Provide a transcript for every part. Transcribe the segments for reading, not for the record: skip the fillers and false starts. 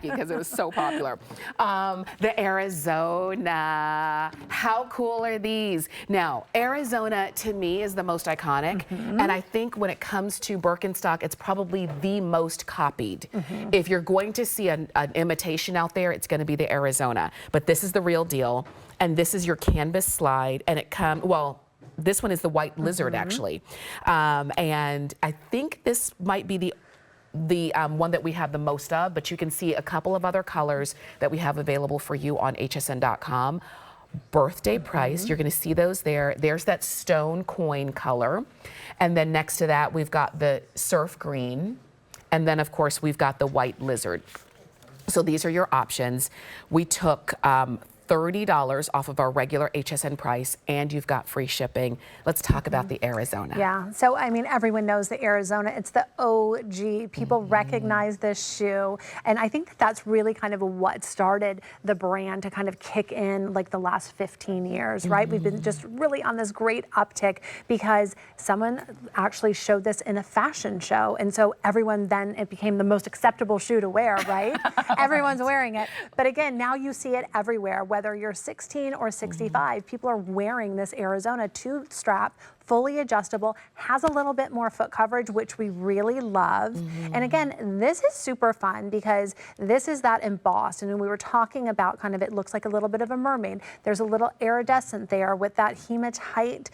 tacky because it was so popular. The Arizona. How cool are these? Now, Arizona to me is the most iconic, and I think when it comes to Birkenstock, it's probably the most copied. If you're going to see an imitation out there, it's going to be the Arizona. But this is the real deal, and this is your canvas slide, and it comes, well, this one is the white lizard actually, and I think this might be the one that we have the most of, but you can see a couple of other colors that we have available for you on hsn.com. Birthday price, you're going to see those there. There's that stone coin color, and then next to that we've got the surf green, and then of course we've got the white lizard. So these are your options. We took $30 off of our regular HSN price, and you've got free shipping. Let's talk about the Arizona. Yeah, so I mean, everyone knows the Arizona. It's the OG. People recognize this shoe, and I think that that's really kind of what started the brand to kind of kick in like the last 15 years, right? We've been just really on this great uptick because someone actually showed this in a fashion show, and so everyone then, it became the most acceptable shoe to wear, right? Everyone's wearing it. But again, now you see it everywhere, whether you're 16 or 65, people are wearing this Arizona tube strap, fully adjustable, has a little bit more foot coverage, which we really love. And again, this is super fun because this is that embossed, and we were talking about kind of, it looks like a little bit of a mermaid. There's a little iridescent there with that hematite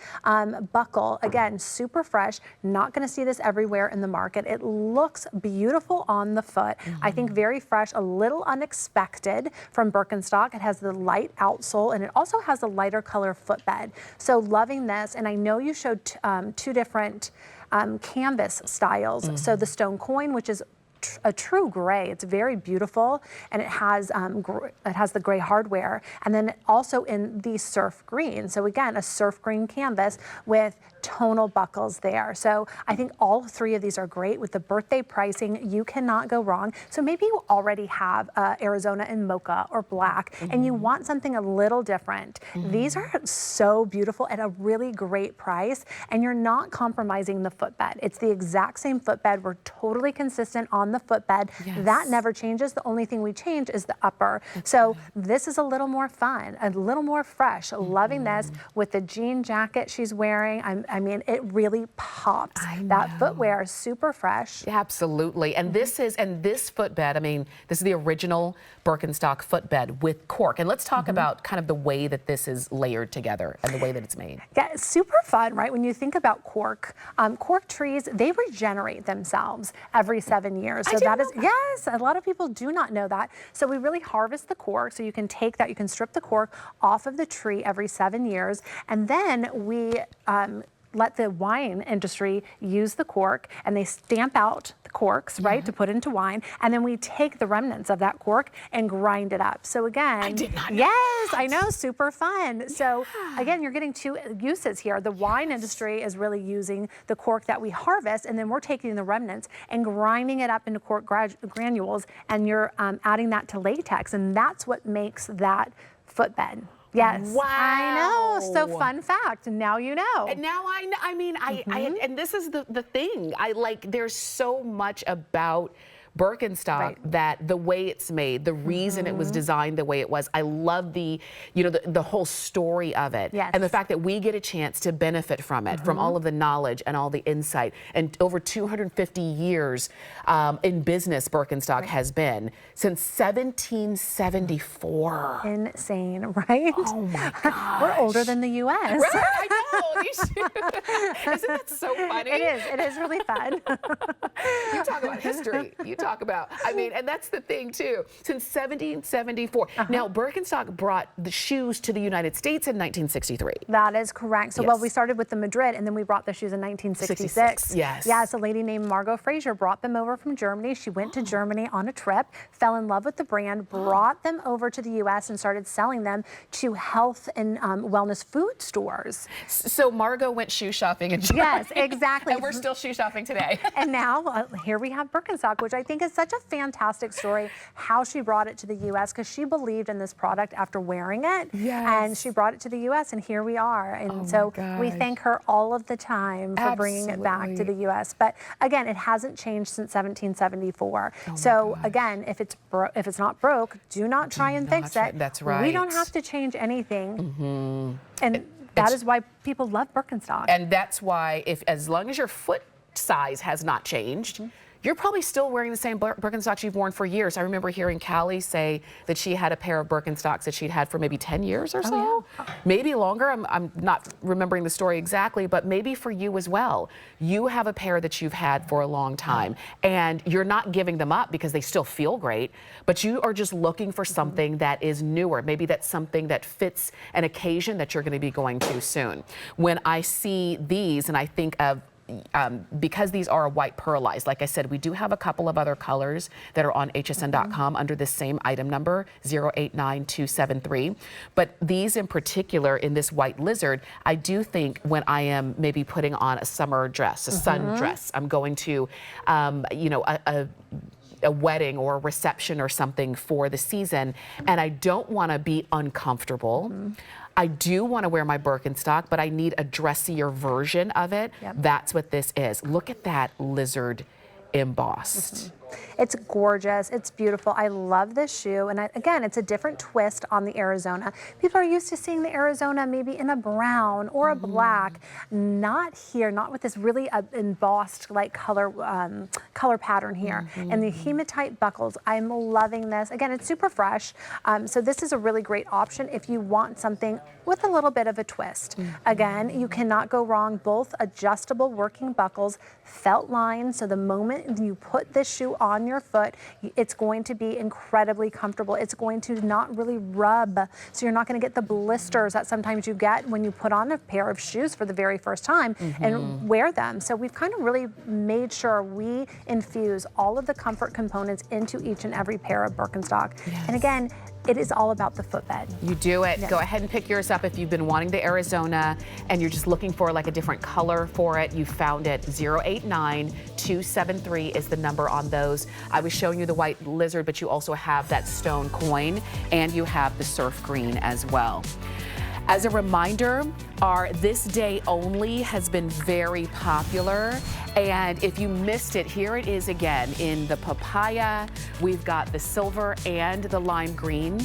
buckle. Again, super fresh, not gonna see this everywhere in the market. It looks beautiful on the foot. I think very fresh, a little unexpected from Birkenstock. It has the light outsole, and it also has a lighter color footbed. So loving this, and I know you showed two different canvas styles. So the stone coin, which is a true gray, it's very beautiful, and it has the gray hardware, and then also in the surf green. So again, a surf green canvas with tonal buckles there. So I think all three of these are great with the birthday pricing. You cannot go wrong. So maybe you already have Arizona in mocha or black, and you want something a little different. These are so beautiful at a really great price, and you're not compromising the footbed. It's the exact same footbed. We're totally consistent on the footbed. That never changes. The only thing we change is the upper. So this is a little more fun, a little more fresh. Loving this with the jean jacket she's wearing. I mean, it really pops. That footwear is super fresh. Absolutely. And this footbed, I mean, this is the original Birkenstock footbed with cork. And let's talk about kind of the way that this is layered together and the way that it's made. Yeah, it's super fun, right? When you think about cork, cork trees, they regenerate themselves every 7 years. So that is, yes, a lot of people do not know that. So we really harvest the cork. So you can take that, you can strip the cork off of the tree every 7 years. And then we let the wine industry use the cork, and they stamp out the corks, right, to put into wine, and then we take the remnants of that cork and grind it up. So again, I did not know yes, that. I know, super fun. So again, you're getting two uses here. The wine industry is really using the cork that we harvest, and then we're taking the remnants and grinding it up into cork granules, and you're adding that to latex, and that's what makes that footbed. Yes. Wow. I know. So fun fact. Now you know. And now I know. I mean, and this is the thing. There's so much about Birkenstock that the way it's made, the reason it was designed the way it was. I love the whole story of it. And the fact that we get a chance to benefit from it, from all of the knowledge and all the insight. And over 250 years in business, Birkenstock has been since 1774. Insane, right? Oh my gosh. We're older than the U.S. Right, I know. Isn't that so funny? It is. It is really fun. You talk about history. You talk about, I mean, and that's the thing too. Since 1774. Now, Birkenstock brought the shoes to the United States in 1963. That is correct. So, well, we started with the Madrid, and then we brought the shoes in 1966. Yes. Yes, a lady named Margot Fraser brought them over from Germany. She went to Germany on a trip, fell in love with the brand, brought them over to the U.S. and started selling them to health and wellness food stores. So Margot went shoe shopping in Germany. Yes, exactly. And we're still shoe shopping today. And now here we have Birkenstock, which I think think is such a fantastic story how she brought it to the U.S. because she believed in this product after wearing it. Yes. And she brought it to the U.S. and here we are. And so we thank her all of the time for bringing it back to the U.S. But again, it hasn't changed since 1774. So again, if it's not broke, do not try and fix it. That's right. We don't have to change anything. And that is why people love Birkenstock. And that's why, as long as your foot size has not changed, you're probably still wearing the same Birkenstocks you've worn for years. I remember hearing Callie say that she had a pair of Birkenstocks that she'd had for maybe 10 years or so, maybe longer. I'm not remembering the story exactly, but maybe for you as well. You have a pair that you've had for a long time, and you're not giving them up because they still feel great, but you are just looking for something that is newer. Maybe that's something that fits an occasion that you're going to be going to soon. When I see these and I think of because these are a white pearlized, like I said, we do have a couple of other colors that are on hsn.com under the same item number, 089273. But these in particular, in this white lizard, I do think when I am maybe putting on a summer dress, a sun dress, I'm going to, you know, a wedding or a reception or something for the season, and I don't want to be uncomfortable. I do want to wear my Birkenstock, but I need a dressier version of it. That's what this is. Look at that lizard embossed. It's gorgeous. It's beautiful. I love this shoe. And again, it's a different twist on the Arizona. People are used to seeing the Arizona maybe in a brown or a black. Not here, not with this really embossed like color pattern here. And the hematite buckles, I'm loving this. Again, it's super fresh. So this is a really great option if you want something with a little bit of a twist. Again, you cannot go wrong. Both adjustable working buckles, felt line. So the moment you put this shoe on your foot, it's going to be incredibly comfortable. It's going to not really rub, so you're not going to get the blisters that sometimes you get when you put on a pair of shoes for the very first time and wear them. So we've kind of really made sure we infuse all of the comfort components into each and every pair of Birkenstock. And again, it is all about the footbed. You do it. Go ahead and pick yours up if you've been wanting the Arizona and you're just looking for like a different color for it. You found it. 089273 is the number on those. I was showing you the white lizard, but you also have that stone coin and you have the surf green as well. As a reminder, our This Day Only has been very popular. And if you missed it, here it is again in the papaya. We've got the silver and the lime green.